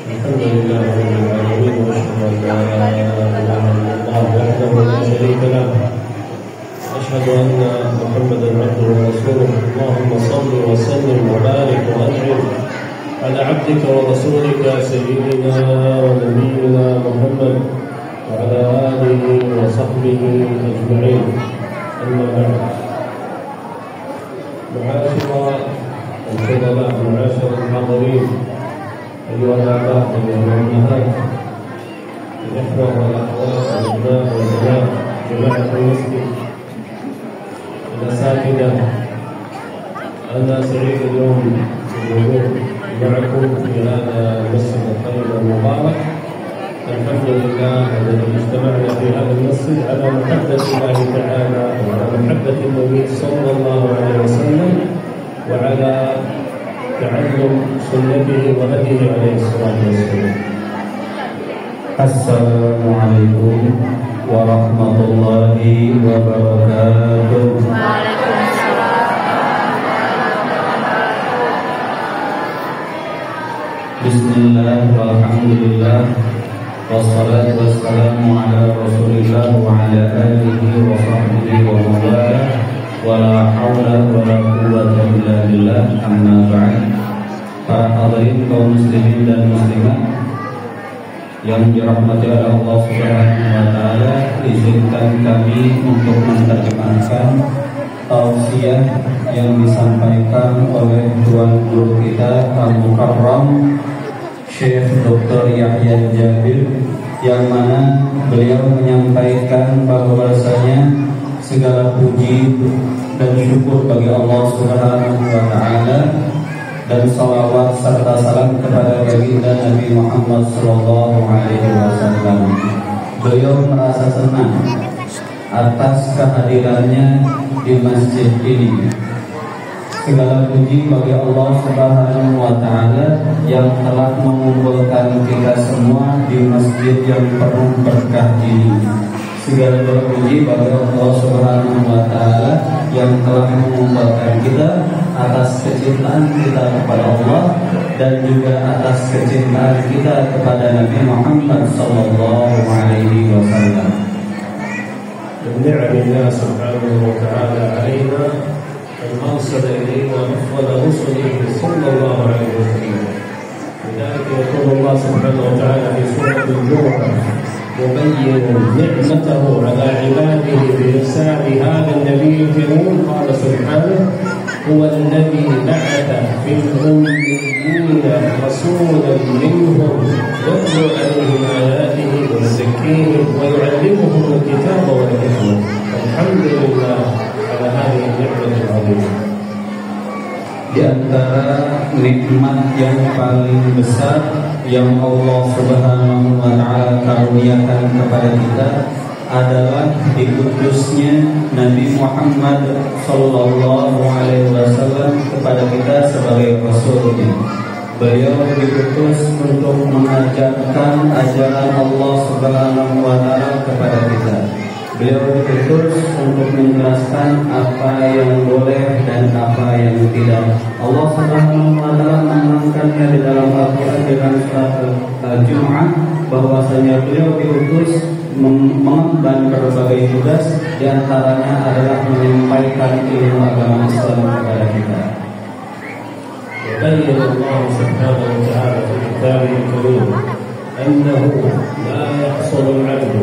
الحمد لله رب العالمين واشهد ان لا اله الا الله وحده لا شريك له اشهد ان محمدا عبده ورسوله اللهم صل وسلم وبارك وانعم على عبدك ورسولك سيدنا ونبينا محمد وعلى اله وصحبه اجمعين اما بعد معاشر الفضلاء معاشر الحاضرين أيها الآباء والأمهات الإخوة والأخوات الأبناء والبنات جماعة المسجد الأساتذة أنا سعيد اليوم بالوجود معكم في هذا المسجد الطيب المبارك. الحمد لله الذي اجتمعنا في هذا المسجد على محبة الله تعالى وعلى محبة النبي صلى الله عليه وسلم وعلى تعلم سنته وهديه عليه الصلاة والسلام. Assalamualaikum warahmatullahi wabarakatuh. Bismillah walhamdulillah wassalatu wassalamu ala rasulillah wa ala alihi wa sahbihi wa mawala wala hawla wala quwwata illa billah, amma ba'd. Para hadirin kaum muslimin dan muslimat yang dirahmati oleh Allah Subhanahu wa taala, izinkan kami untuk menerjemahkan tausiah yang disampaikan oleh Tuan Guru kita Al-Mukarram Syekh Dr. Yahya Jabir, yang mana beliau menyampaikan bahwasanya segala puji dan syukur bagi Allah Subhanahu wa taala dan salawat serta salam kepada baginda Nabi Muhammad sallallahu alaihi wasallam. Beliau merasa senang atas kehadirannya di masjid ini. Segala puji bagi Allah Subhanahu wa taala yang telah mengumpulkan kita semua di masjid yang penuh berkah ini. Segala puji bagi Allah Subhanahu wa taala yang telah mengumpulkan kita atas kecintaan kita kepada Allah dan juga atas kecintaan kita kepada Nabi Muhammad sallallahu alaihi wasallam. بنعم الله سبحانه وتعالى علينا أن أرسل إلينا أفضل رسله صلى الله عليه وسلم. لذلك يقول الله سبحانه وتعالى في سورة الجمعة مبين نعمته على عباده بإرسال هذا النبي الكريم، قال سبحانه: هو الذي بعث في الأميين رسولا منهم يتلو عليهم آياته ويزكيهم ويعلمهم الكتاب والحكمة. الحمد لله على هذه النعمة العظيمة. Di antara nikmat yang paling besar yang Allah Subhanahu wa taala karuniakan kepada kita adalah diutusnya Nabi Muhammad sallallahu alaihi wasallam kepada kita sebagai rasulnya. Beliau diutus untuk mengajarkan ajaran Allah Subhanahu wa taala kepada kita. Beliau diutus untuk menjelaskan apa yang boleh dan apa yang tidak. Allah Subhanahu wa taala menerangkannya di dalam Al-Qur'an dengan surat Al-Jumu'ah bahwasanya beliau diutus mengemban berbagai tugas, di antaranya adalah menyampaikan ilmu agama Islam kepada kita. وبين الله سبحانه وتعالى في كتابه الكريم أنه لا يحصل العبد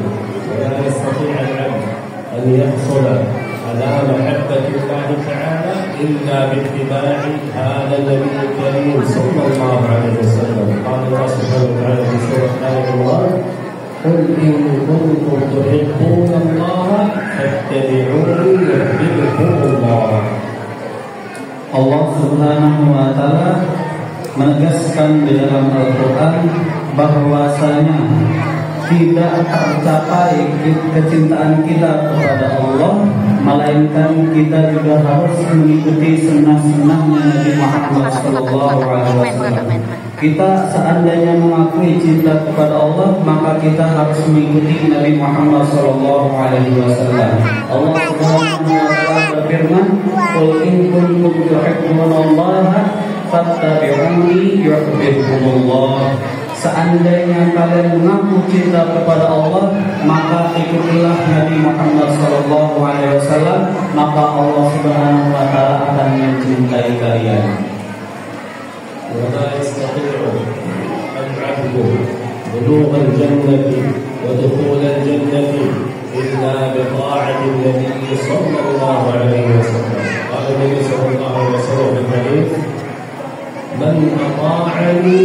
ولا يستطيع العبد أن يحصل على محبة الله تعالى إلا باتباع هذا النبي الكريم صلى الله عليه وسلم. قال الله سبحانه وتعالى في سورة آل عمران: قل إن كنتم تحبون الله فاتبعوني يحببكم الله. Allah Subhanahu wa taala menegaskan di dalam Al-Qur'an bahwasanya tidak tercapai kecintaan kita kepada Allah melainkan kita juga harus mengikuti sunnah-sunnahnya Nabi Muhammad SAW. Kita seandainya mengakui cinta kepada Allah, maka kita harus mengikuti Nabi Muhammad SAW. Allah Subhanahu wa taala berfirman, "Qul in kuntum tuhibbuna Allah fattabi'uni yuhibbukumullah." seandainya kalian mengaku cinta kepada Allah, maka ikutilah Nabi Muhammad SAW, maka Allah Subhanahu wa Ta'ala akan mencintai kalian. ولا يستطيع العبد بلوغ الجنة ودخول الجنة إلا بطاعة النبي صلى الله عليه وسلم. قال النبي صلى الله عليه وسلم في الحديث: من أطاعني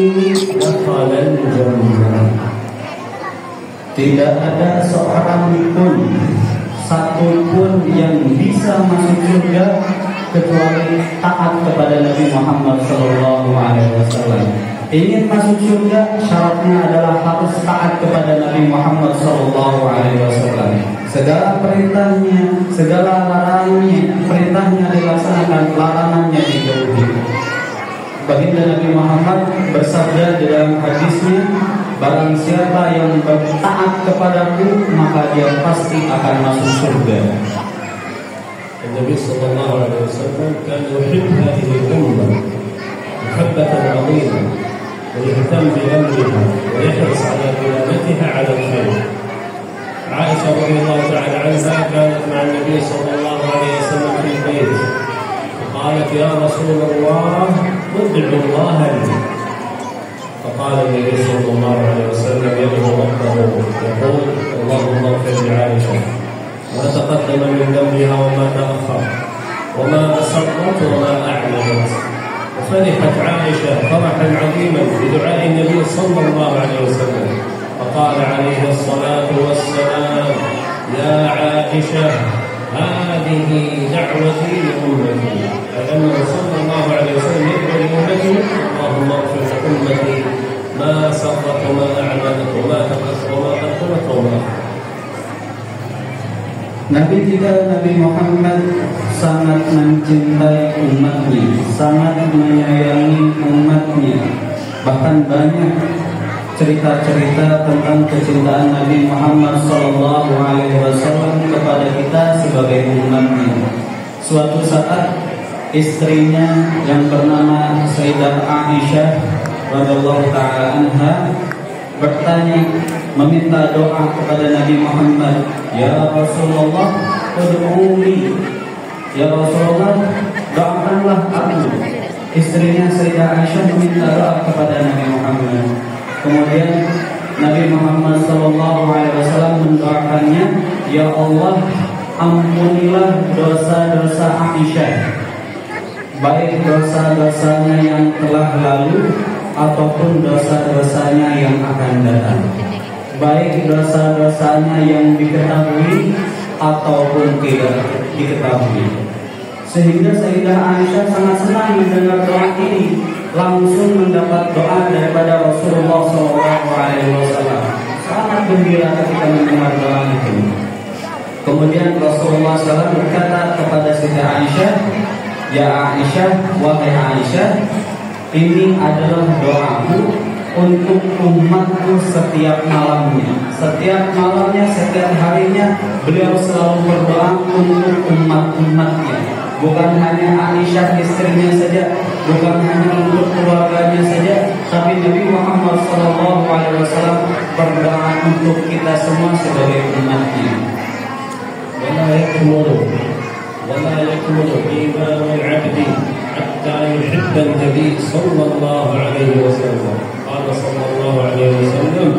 دخل الجنة. Tidak ada seorang pun, satu pun yang bisa masuk surga kecuali taat kepada Nabi Muhammad SAW. Ingin masuk surga, syaratnya adalah harus taat kepada Nabi Muhammad SAW. Segala perintahnya, segala larangannya, perintahnya dilaksanakan, larangannya dijauhi. Baginda Nabi Muhammad bersabda di dalam hadisnya, barang siapa yang taat kepadaku, maka dia pasti akan masuk surga. النبي صلى الله عليه وسلم كان يحب هذه الأمة محبة عظيمة ويهتم بأمرها ويحرص على قيادتها على الخير. عائشة رضي الله تعالى عنها كانت مع النبي صلى الله عليه وسلم في البيت فقالت: يا رسول الله ادعو الله لي. فقال النبي صلى الله عليه وسلم يدعو ربه يقول: اللهم اغفر لعائشة ما تقدم من ذنبها وما تأخر وما أسرت وما أعلنت. وفرحت عائشة فرحا عظيما بدعاء النبي صلى الله عليه وسلم، فقال عليه الصلاة والسلام: يا عائشة هذه دعوتي لأمتي. فلما صلى الله عليه وسلم يدعو لأمته: اللهم اغفر لأمتي ما سرت وما أعلنت وما تقدمت وما أخرت. Nabi kita, Nabi Muhammad sangat mencintai umatnya, sangat menyayangi umatnya. Bahkan banyak cerita-cerita tentang kecintaan Nabi Muhammad SAW kepada kita sebagai umatnya. Suatu saat istrinya yang bernama Sayyidah Aisyah radhiyallahu ta'ala anha bertanya, meminta doa kepada Nabi Muhammad, ya Rasulullah, ud'uli, ya Rasulullah, doakanlah aku. Istrinya Sayyidah Aisyah meminta doa kepada Nabi Muhammad. Kemudian Nabi Muhammad SAW mendoakannya, ya Allah, ampunilah dosa-dosa Aisyah, baik dosa-dosanya yang telah lalu ataupun dosa-dosanya yang akan datang, baik dosa-dosanya yang diketahui ataupun tidak diketahui. Sehingga Sayyidah Aisyah sangat senang mendengar doa ini, langsung mendapat doa daripada Rasulullah SAW. Sangat gembira ketika mendengar doa itu. Kemudian Rasulullah SAW berkata kepada Sayyidah Aisyah, ya Aisyah, wahai Aisyah, ini adalah doaku untuk umatku setiap malamnya. Setiap malamnya, setiap harinya, beliau selalu berdoa untuk umat-umatnya. Bukan hanya Aisyah istrinya saja, bukan hanya untuk keluarganya saja, tapi Nabi Muhammad SAW berdoa untuk kita semua sebagai umatnya. ولا يكمل إيمان العبد حتى يحب النبي صلى الله عليه وسلم. قال صلى الله عليه وسلم: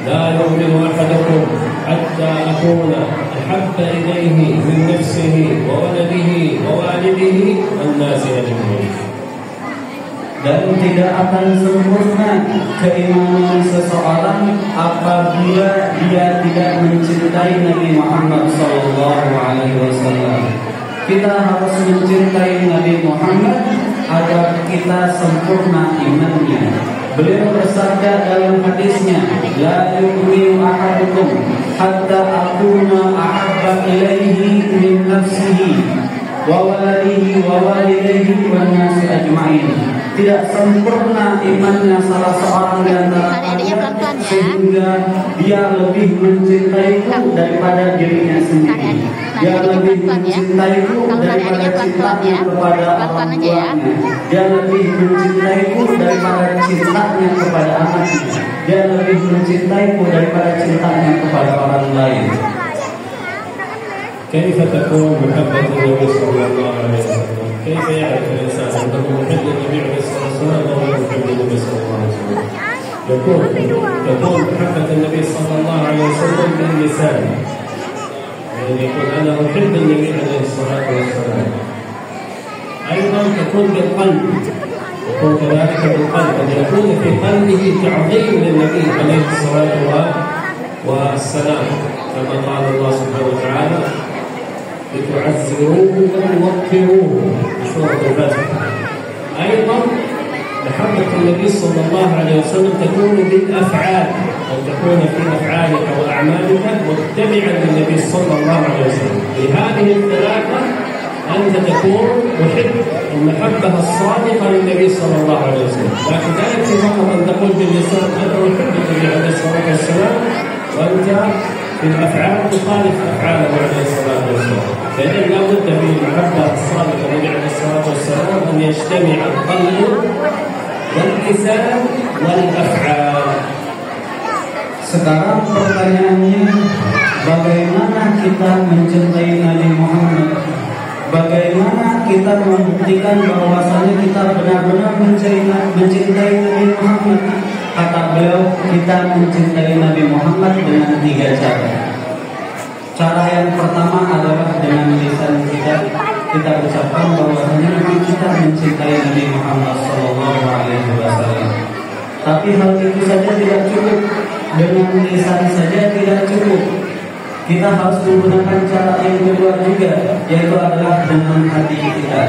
لا يؤمن أحدكم حتى أكون أحب إليه من نفسه وولده ووالده والناس أجمعين. Dan tidak akan sempurna keimanan seseorang apabila dia tidak mencintai Nabi Muhammad SAW. Kita harus mencintai Nabi Muhammad agar kita sempurna imannya. Beliau bersabda dalam hadisnya, la yu'minu ahadukum hatta akuna ahabba ilaihi min nafsihi wa waladihi wa walidayhi wan nasi ajma'in. Tidak sempurna imannya salah seorang di antara kalian sehingga dia lebih mencintaiku daripada dirinya sendiri. Dia lebih mencintaiku daripada cintanya kepada orang tuanya. Dia lebih mencintaiku daripada cintanya cintanya kepada anaknya. Dia lebih mencintaiku daripada cintanya kepada orang lain. كيف تكون محبة النبي صلى الله عليه وسلم؟ كيف يعرف الإنسان أنه محب النبي عليه الصلاة والسلام أو محب النبي صلى الله عليه وسلم؟ تكون محبة النبي صلى الله عليه وسلم باللسان، يعني يقول أنا أحب النبي عليه الصلاة والسلام. أيضا تكون بالقلب، يكون كذلك بالقلب، أن يكون في قلبه تعظيم للنبي عليه الصلاة والسلام، كما قال الله سبحانه وتعالى لتعزروه وتوقروه في سورة الفتح. أيضا محبة النبي صلى الله عليه وسلم تكون بالأفعال، أو تكون في أفعالك وأعمالك متبعا للنبي صلى الله عليه وسلم. بهذه الثلاثة أنت تكون محب المحبة الصادقة للنبي صلى الله عليه وسلم. لكن لا يكفي فقط أن تقول باللسان أنا أحب النبي عليه الصلاة والسلام وأنت في الأفعال تخالف أفعاله عليه الصلاة والسلام. فإذا لا بد من المحبة الصادقة للنبي عليه الصلاة والسلام أن يجتمع القلب واللسان والأفعال. Sekarang pertanyaannya, bagaimana kita mencintai Nabi Muhammad? Bagaimana kita membuktikan bahwasanya kita benar-benar mencintai Nabi Muhammad? Kata beliau, kita mencintai Nabi Muhammad dengan 3 cara. Cara yang pertama adalah dengan lisan kita ucapkan bahwasanya memang kita mencintai Nabi Muhammad SAW. Tapi hal itu saja tidak cukup. Dengan lisan saja tidak cukup. Kita harus menggunakan cara yang kedua juga, yaitu adalah dengan hati kita.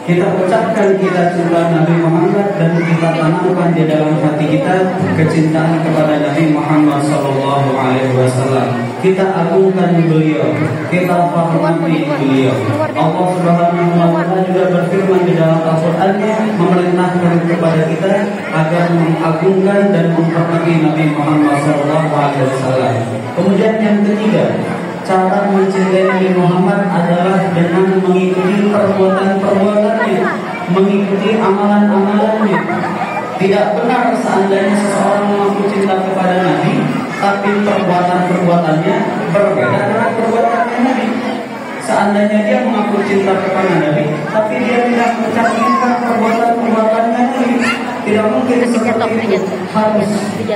Kita ucapkan kita cinta Nabi Muhammad dan kita tanamkan di dalam hati kita kecintaan kepada Nabi Muhammad SAW. Kita agungkan beliau, kita hormati beliau. Allah Subhanahu wa Ta'ala juga berfirman di dalam Al-Qur'an-Nya memerintahkan kepada kita agar mengagungkan dan menghormati Nabi Muhammad SAW. Kemudian yang ketiga, cara mencintai Nabi Muhammad adalah dengan mengikuti perbuatan-perbuatannya, mengikuti amalan-amalannya. Tidak benar seandainya seseorang mengaku cinta kepada Nabi, tapi perbuatan-perbuatannya berbeda dengan perbuatannya Nabi. Seandainya dia mengaku cinta kepada Nabi, tapi dia tidak mencerminkan perbuatan-perbuatannya Nabi, tidak mungkin seperti itu. Harus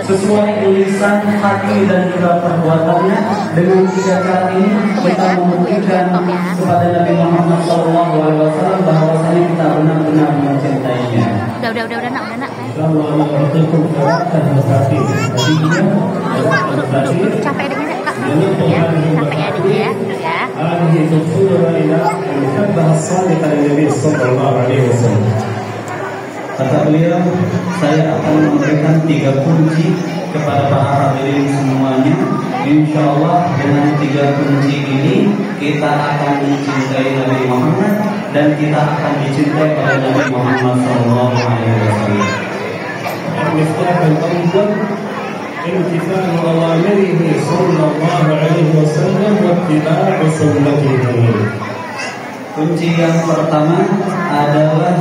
sesuai lisan, hati dan juga perbuatannya. Dengan 3 cara ini kita membuktikan kepada Nabi Muhammad SAW bahwasanya kita benar-benar mencintainya. Udah nak. Kalau anak bertemu karakter mustaqim, Capek dengan Kak. Ya, sampai ada ya. هذه تدخلنا إلى المحبة الصادقة للنبي صلى الله عليه وسلم. Kata beliau, saya akan memberikan 3 kunci kepada para hadirin semuanya. Insya Allah dengan 3 kunci ini kita akan mencintai Nabi Muhammad dan kita akan dicintai oleh Nabi Muhammad SAW. المفتاح الأول امتثال أوامره صلى الله عليه وسلم واتباع سنته. Kunci yang pertama adalah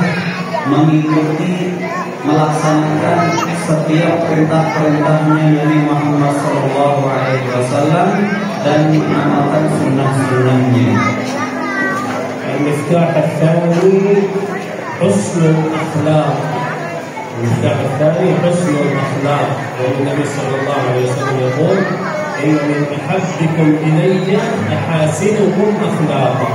mengikuti, melaksanakan setiap perintah-perintahnya Nabi Muhammad SAW dan mengamalkan sunnah-sunnahnya. المفتاح الثاني حسن الأخلاق. المفتاح الثاني حسن الأخلاق، والنبي صلى الله عليه وسلم يقول إن من أحبكم إلي أحاسنكم أخلاقا.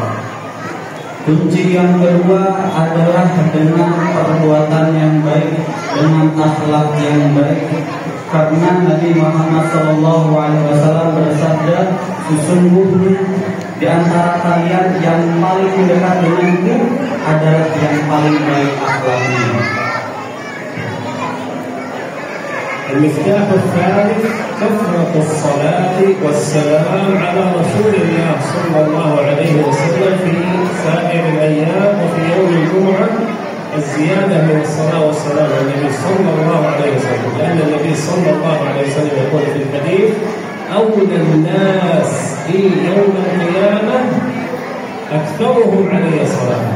Kunci yang kedua adalah dengan perbuatan yang baik, dengan akhlak yang baik. Karena Nabi Muhammad SAW bersabda, sesungguhnya di antara kalian yang paling dekat denganku adalah yang paling baik akhlaknya. المفتاح الثالث كثرة الصلاة والسلام على رسول الله صلى الله عليه وسلم في سائر الأيام وفي يوم الجمعة، الزيادة من الصلاة والسلام على النبي صلى الله عليه وسلم، لأن النبي صلى الله عليه وسلم يقول في الحديث أولى الناس في يوم القيامة أكثرهم علي صلاة.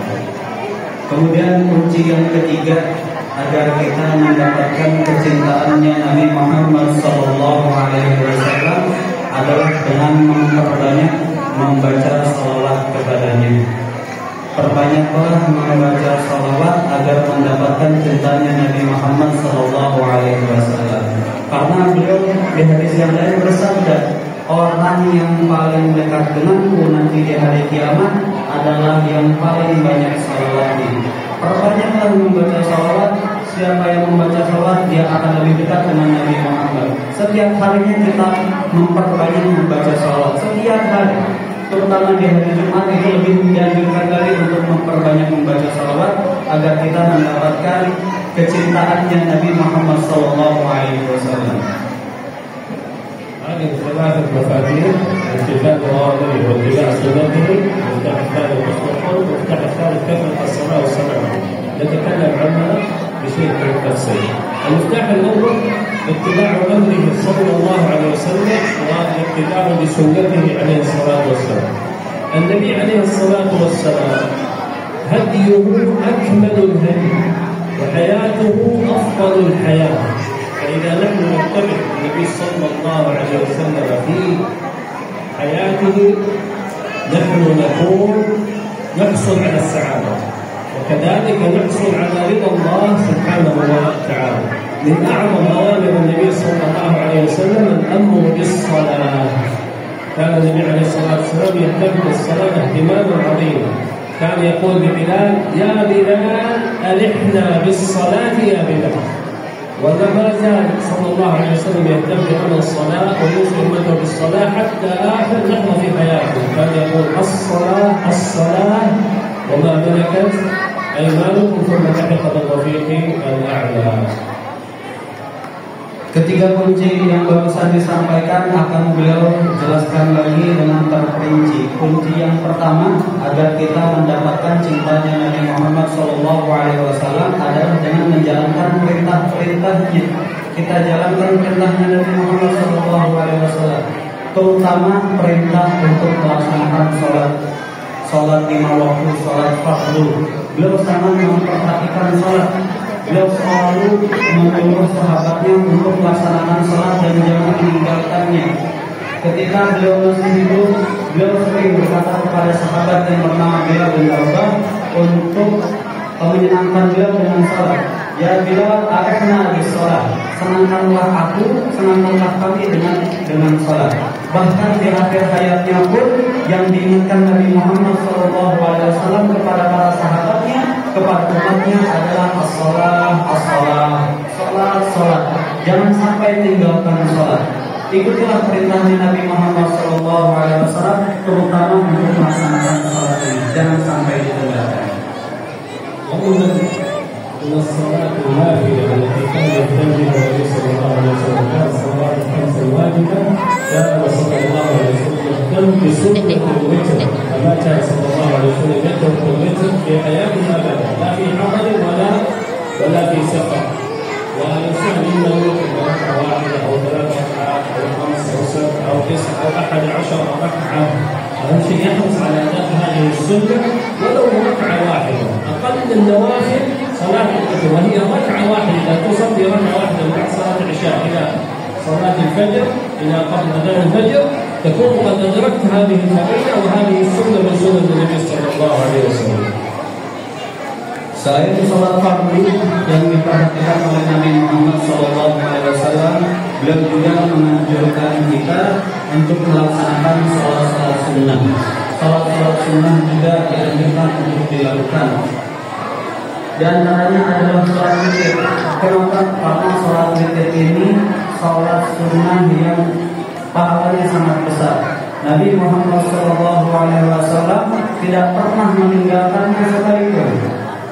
Kemudian kunci yang ketiga agar kita mendapatkan kecintaannya Nabi Muhammad SAW adalah dengan memperbanyak membaca salawat kepadanya. Perbanyaklah membaca salawat agar mendapatkan cintanya Nabi Muhammad SAW. Karena beliau di hadis yang lain bersabda, orang yang paling dekat denganku nanti di hari kiamat adalah yang paling banyak salawatnya. Perbanyaklah membaca salawat. Siapa yang membaca salawat, dia akan lebih dekat dengan Nabi Muhammad. Setiap harinya kita memperbanyak membaca salawat. Setiap hari, terutama di hari Jumat itu lebih dianjurkan lagi untuk memperbanyak membaca salawat agar kita mendapatkan kecintaannya Nabi Muhammad SAW. هذه ثلاثة مفاتيح: اتباع أوامره واتباع سنته، المفتاح الثالث الصحة، والمفتاح الثالث كثرة الصلاة والسلام. نتكلم عنها بشيء من التفصيل. المفتاح الأول اتباع أمره صلى الله عليه وسلم والاتباع بسنته عليه الصلاة والسلام. النبي عليه الصلاة والسلام هديه أكمل الهدي وحياته أفضل الحياة. فإذا نحن نتبع النبي صلى الله عليه وسلم في حياته نحن نحصل على السعادة، وكذلك نحصل على رضا الله سبحانه وتعالى. من أعظم أوامر النبي صلى الله عليه وسلم الأمر بالصلاة. كان النبي عليه الصلاة والسلام يهتم بالصلاة اهتماما عظيما. كان يقول لبلال: يا بلال ألحنا بالصلاة يا بلال. وما زال صلى الله عليه وسلم يهتم بأمر الصلاة ويوصي أمته بالصلاة حتى آخر لحظة في حياته. كان يقول: الصلاة الصلاة وما ملكت أيمانكم، ثم لحق بالرفيق الأعلى. Ketiga kunci yang barusan disampaikan akan beliau jelaskan lagi dengan terperinci. Kunci yang pertama agar kita mendapatkan cintanya Nabi Muhammad SAW adalah dengan menjalankan perintah-perintahnya. Kita jalankan perintahnya Nabi Muhammad SAW, terutama perintah untuk melaksanakan sholat 5 waktu, sholat fardu. Beliau sangat memperhatikan sholat. Beliau selalu menyuruh sahabatnya untuk melaksanakan sholat dan jangan meninggalkannya. Ketika beliau masih hidup, beliau sering berkata kepada sahabat yang bernama Bilal bin Rabah untuk menyenangkan beliau dengan sholat. Ya Bilal, arifna bis sholat. Senangkanlah aku, senangkanlah kami dengan sholat. Bahkan di akhir hayatnya pun yang diingatkan Nabi Muhammad SAW kepada para sahabatnya, kepada umatnya adalah sholat. Jangan sampai tinggalkan sholat. Ikutilah perintahnya Nabi Muhammad SAW, terutama untuk melaksanakan sholat ini. Jangan sampai ditinggalkan. من الصلاة النافلة التي كان يهتم بها النبي صلى الله عليه وسلم كانت الصلاة الخمس الواجبة. كان صلى الله عليه وسلم يهتم بسنة الوتر، فما كان صلى الله عليه وسلم يترك الوتر في حياته أبدا، لا في حضر ولا في سفر. والإنسان إما يوتر بركعة واحدة أو 3 ركعات أو 5 أو 7 أو 9 أو 11 ركعة. أهم شيء يحرص على أداء هذه السنة ولو ركعة واحدة. أقل النوافل صلاة الفجر، وهي ركعة واحدة. إذا تصلي ركعة واحدة بعد صلاة العشاء إلى صلاة الفجر، إلى قبل أذان الفجر، تكون قد أدركت هذه الفريضة وهذه السنة من سنن النبي صلى الله عليه وسلم. Selain sholat fardu yang diperhatikan oleh Nabi Muhammad SAW, beliau juga menganjurkan kita untuk melaksanakan sholat sunnah. Sholat sunnah juga dianjurkan untuk dilakukan. Di antaranya adalah sholat witir. Kenapa? Karena sholat witir ini sholat sunnah yang pahalanya sangat besar. Nabi Muhammad SAW tidak pernah meninggalkannya sekalipun,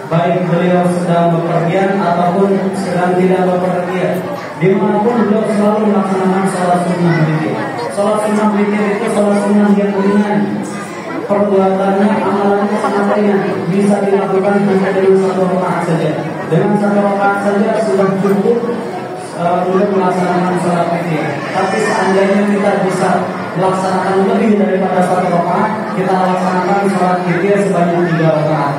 baik beliau sedang bepergian ataupun sedang tidak bepergian. Dimanapun beliau selalu melaksanakan sholat sunnah witir. Sholat sunnah witir itu sholat sunnah yang ringan. Perbuatannya, amalannya sangat ringan, bisa dilakukan hanya dengan 1 rakaat saja. Dengan 1 rakaat saja sudah cukup untuk melaksanakan sholat witir. Tapi seandainya kita bisa melaksanakan lebih daripada 1 rakaat, kita laksanakan sholat witir sebanyak 3 rakaat.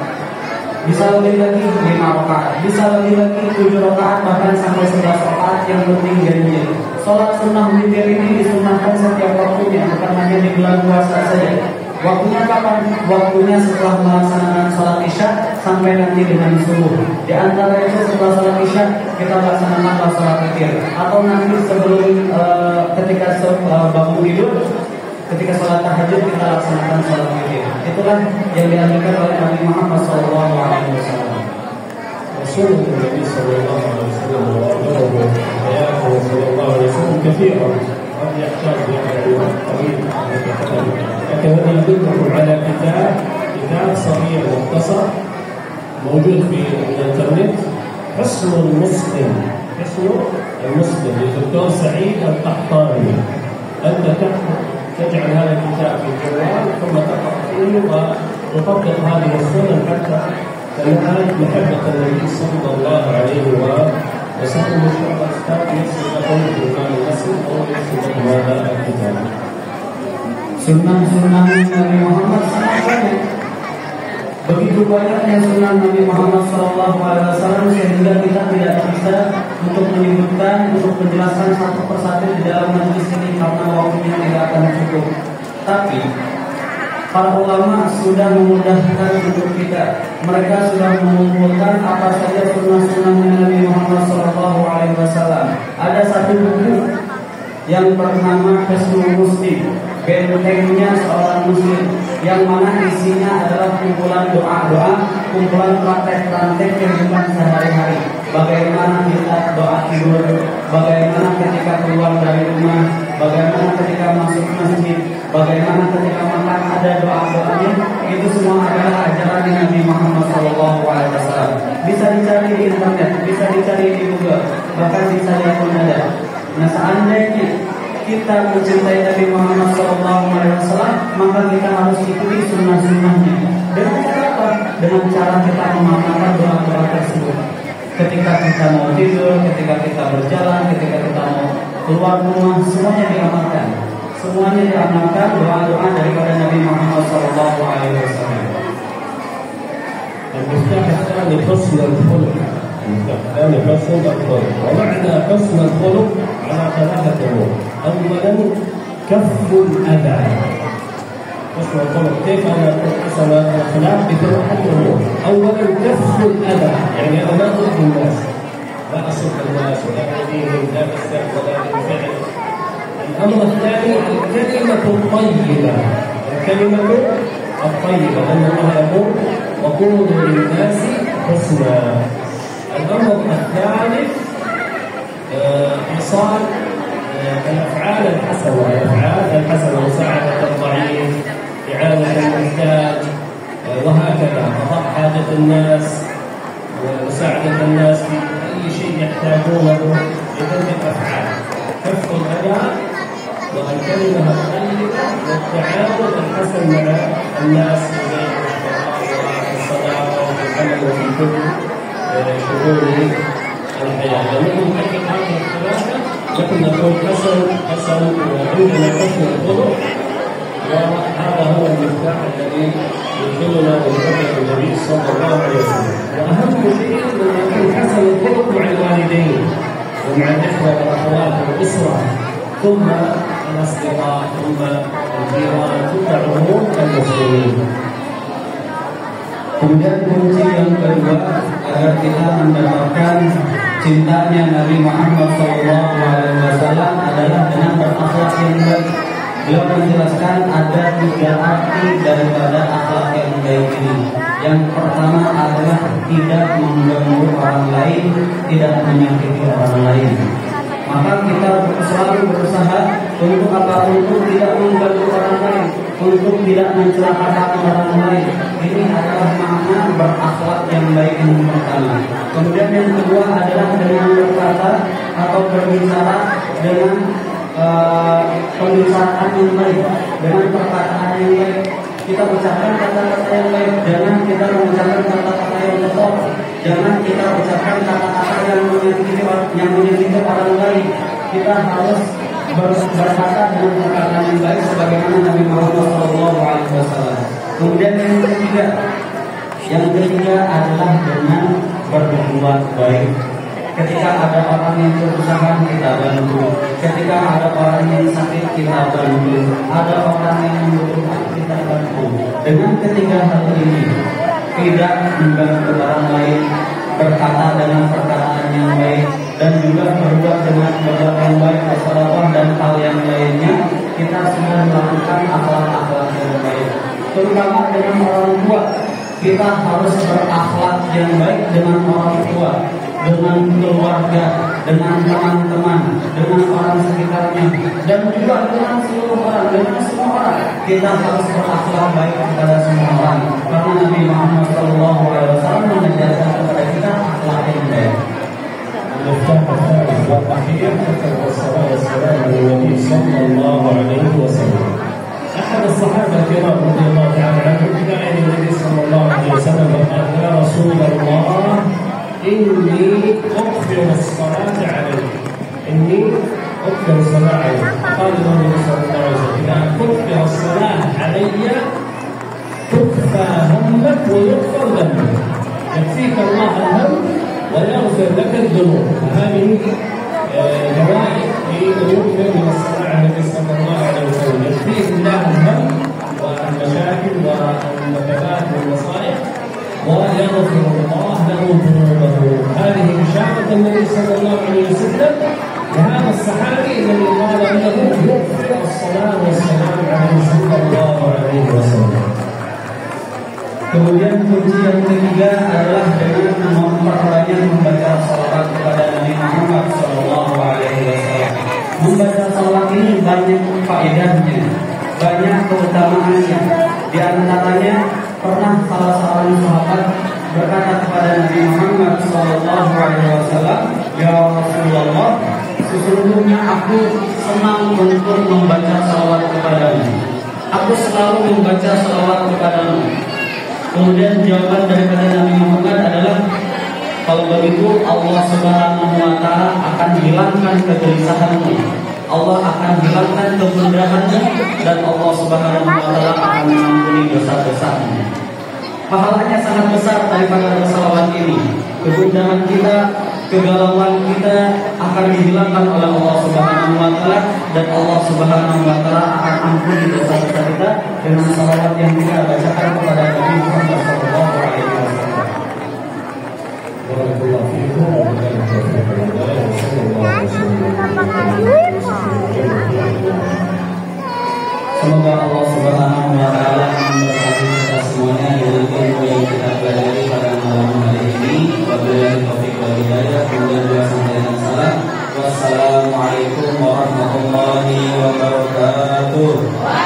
bisa lebih lagi 5 rakaat, bisa lebih lagi 7 rakaat, bahkan sampai 11 rakaat, yang penting ganjil. Sholat sunnah witir ini disunahkan setiap waktunya, bukan hanya di bulan puasa saja. Waktunya kapan? Waktunya setelah melaksanakan sholat isya sampai nanti dengan subuh. Di antara itu setelah sholat isya kita laksanakan sholat witir, atau nanti sebelum ketika bangun tidur, ketika sholat tahajud kita laksanakan sholat witir. Itulah yang dianjurkan oleh Nabi Muhammad SAW. سنة النبي صلى الله عليه وسلم وأخبره حياته صلى الله عليه وسلم كثيرة قد يحتاج إلى وقت طويل لكن هذا يدلكم على كتاب صغير مختصر موجود في الإنترنت، حسن المسلم للدكتور سعيد القحطاني. أنت تجعل هذا الكتاب في الجوال ثم تقرأ فيه وتطبق هذه السنن حتى تنال محبة النبي صلى الله عليه وسلم. إن شاء الله أستاذ يرسل لكم بإمام المسجد أو يرسل لكم هذا الكتاب. Sunnah-sunnah Nabi Muhammad sangat banyak. Begitu banyaknya sunnah Nabi Muhammad SAW sehingga kita tidak bisa untuk menyebutkan, untuk menjelaskan satu persatu di dalam majelis ini karena waktunya tidak akan cukup. Tapi para ulama sudah memudahkan untuk kita. Mereka sudah mengumpulkan apa saja sunnah-sunnah Nabi Muhammad SAW. Ada satu buku yang bernama Hisnul Muslim, bentengnya seorang muslim, yang mana isinya adalah kumpulan doa-doa, kumpulan praktek-praktek kehidupan sehari-hari. Bagaimana kita doa tidur, bagaimana ketika keluar dari rumah, bagaimana ketika masuk masjid, bagaimana ketika makan, ada doa-doanya. Itu semua adalah ajaran Nabi Muhammad SAW. Bisa dicari di internet, bisa dicari di Google, bahkan di saya pun ada. Nah, seandainya kita mencintai Nabi Muhammad SAW, maka kita harus ikuti sunnah-sunnahnya. Dengan cara apa? Dengan cara kita mengamalkan doa-doa tersebut. Ketika kita mau tidur, ketika kita berjalan, ketika kita mau keluar rumah, semuanya diamalkan. Semuanya diamalkan doa-doa daripada Nabi Muhammad SAW. المفتاح الثاني حسن الخلق. الثاني حسن الخلق، ومعنى حسن الخلق على 3 أمور. أولا كف الأذى. حسن الخلق كيف أنا حسن الأخلاق؟ ب3 أمور. أولا كف الأذى، يعني أنا لا أؤذي الناس، لا أصف الناس ولا أؤذيهم، لا بالسب ولا بالفعل. الأمر الثاني الكلمة الطيبة. الكلمة الطيبة، أن الله يقول وقولوا للناس حسنا. الأمر الثالث إيصال الأفعال الحسنة، مساعدة الضعيف، إعانة المحتاج، وهكذا قضاء حاجة الناس ومساعدة الناس في أي شيء يحتاجونه. إذن الأفعال كف الأذى والكلمة الطيبة والتعاون الحسن مع الناس في الصداقة وفي العمل وفي كل شؤون الحياة. لما نحقق هذه الثلاثة نحن نقول حسن وعندنا حسن الخلق، وهذا هو المفتاح الذي يدخلنا لمحبة النبي صلى الله عليه وسلم. وأهم شيء أن يكون حسن الخلق مع الوالدين ومع الإخوة والأخوات والأسرة، ثم الأصدقاء، ثم الجيران، ثم عموم المسلمين. Kemudian kunci yang kedua agar kita mendapatkan cintanya Nabi Muhammad SAW adalah dengan berakhlak yang baik. Beliau menjelaskan ada 3 arti daripada akhlak yang baik ini. Yang pertama adalah tidak mengganggu orang lain, tidak menyakiti orang lain. Maka kita selalu berusaha untuk apa? Untuk tidak mengganggu orang lain, untuk tidak mencelakakan orang lain. Ini adalah makna berakhlak yang baik yang pertama. Kemudian yang kedua adalah dengan berkata atau berbicara dengan pembicaraan yang baik, dengan perkataan yang baik. Kita ucapkan kata-kata yang baik, jangan kita mengucapkan kata-kata yang kotor, jangan kita ucapkan kata-kata yang menyakiti orang lain. Kita harus berkata dengan perkataan yang baik sebagaimana Nabi Muhammad SAW. Kemudian yang ketiga, Yang ketiga adalah dengan berbuat baik. Ketika ada orang yang kesusahan, kita bantu. Ketika ada orang yang sakit, kita bantu. Ada orang yang membutuhkan, kita bantu. Dengan ketiga hal ini, tidak mengganggu orang lain, berkata dengan perkataan yang baik, dan juga berbuat dengan berbuat yang baik, bersedekah dan hal yang lainnya, kita sudah melakukan akhlak-akhlak yang baik. Terutama dengan orang tua, kita harus berakhlak yang baik dengan orang tua, dengan keluarga, dengan teman-teman, dengan orang sekitarnya, dan juga dengan seluruh orang, dengan semua orang. Kita harus berakhlak baik kepada semua orang, karena Nabi Muhammad SAW mengajarkan kepada kita akhlak yang baik. المفتاح الثالث والأخير كثرة الصلاة والسلام على النبي صلى الله عليه وسلم. أحد الصحابة الكرام رضي الله تعالى عنهم جاء إلى النبي صلى الله عليه وسلم فقال: يا رسول الله إني أكثر الصلاة عليك. إني أكثر الصلاة عليك. قال النبي صلى الله عليه وسلم: إذا كثر الصلاة علي تكفى همك ويغفر ذنبك. يكفيك الله الهم ويغفر لك الذنوب. هذه فوائد ليكثر من الصلاة على النبي صلى الله عليه وسلم. يكفيه الله الهم والمشاكل والنكبات والمصائب ويغفر الله له ذنوبه. هذه إشارة النبي صلى الله عليه وسلم لهذا الصحابي الذي قال له يكثر الصلاة والسلام عليه صلى الله عليه وسلم. Kemudian kunci yang ketiga adalah dengan memperbanyak membaca salawat kepada Nabi Muhammad SAW. Membaca salawat ini banyak faedahnya, banyak keutamaannya. Di antaranya pernah salah seorang sahabat berkata kepada Nabi Muhammad SAW, "Ya Rasulullah, sesungguhnya aku senang untuk membaca salawat kepadamu. Aku selalu membaca salawat kepadamu." Kemudian jawaban daripada Nabi Muhammad adalah, kalau begitu Allah Subhanahu wa Ta'ala akan hilangkan kegelisahanmu, Allah akan hilangkan kegundahanmu, dan Allah Subhanahu wa Ta'ala akan mengampuni dosa-dosamu. Pahalanya sangat besar daripada salawat ini. Kegundahan kita, kegalauan kita akan dihilangkan oleh Allah Subhanahu wa Ta'ala, dan Allah Subhanahu wa Ta'ala akan ampuni dosa-dosa kita dengan salawat yang kita bacakan kepada Nabi Muhammad sallallahu alaihi wasallam. Barakallahu fiikum wa barakallahu Semoga Allah Subhanahu wa Ta'ala memberkati kita semuanya dengan ilmu yang kita pelajari pada malam hari ini. Wabillahi taufiq wal hidayah. Wassalamualaikum warahmatullahi wabarakatuh.